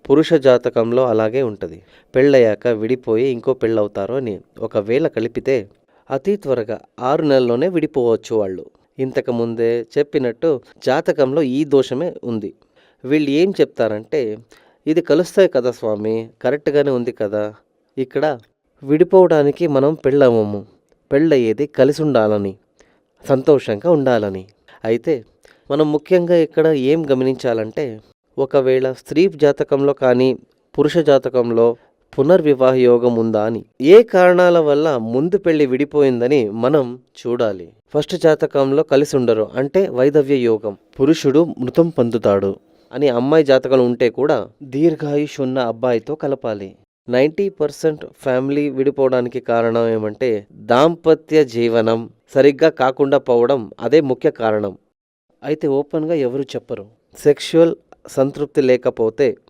పురుష జాతకంలో అలాగే ఉంటుంది. పెళ్ళయ్యాక విడిపోయి ఇంకో పెళ్ళవుతారు అని ఒకవేళ కలిపితే అతి త్వరగా 6 నెలల్లోనే విడిపోవచ్చు వాళ్ళు. ఇంతకు ముందే చెప్పినట్టు జాతకంలో ఈ దోషమే ఉంది. వీళ్ళు ఏం చెప్తారంటే, ఇది కలుస్తాయి కదా స్వామి, కరెక్ట్‌గానే ఉంది కదా! ఇక్కడ విడిపోవడానికి మనం పెళ్ళవ్వము. పెళ్ళయ్యేది కలిసుండాలని, సంతోషంగా ఉండాలని. అయితే మనం ముఖ్యంగా ఇక్కడ ఏం గమనించాలంటే, ఒకవేళ స్త్రీ జాతకంలో కానీ, పురుష జాతకంలో పునర్వివాహ యోగం ఉందా అని. ఏ కారణాల వల్ల ముందు పెళ్లి విడిపోయిందని మనం చూడాలి. ఫస్ట్ జాతకంలో కలిసి ఉండరు అంటే వైధవ్య యోగం. పురుషుడు మృతం పొందుతాడు అని అమ్మాయి జాతకం ఉంటే కూడా దీర్ఘాయుష్ ఉన్న అబ్బాయితో కలపాలి. 90% ఫ్యామిలీ విడిపోవడానికి కారణం ఏమంటే దాంపత్య జీవనం సరిగ్గా కాకుండా పోవడం, అదే ముఖ్య కారణం. అయితే ఓపెన్గా ఎవరు చెప్పరు. సెక్షువల్ సంతృప్తి లేకపోతే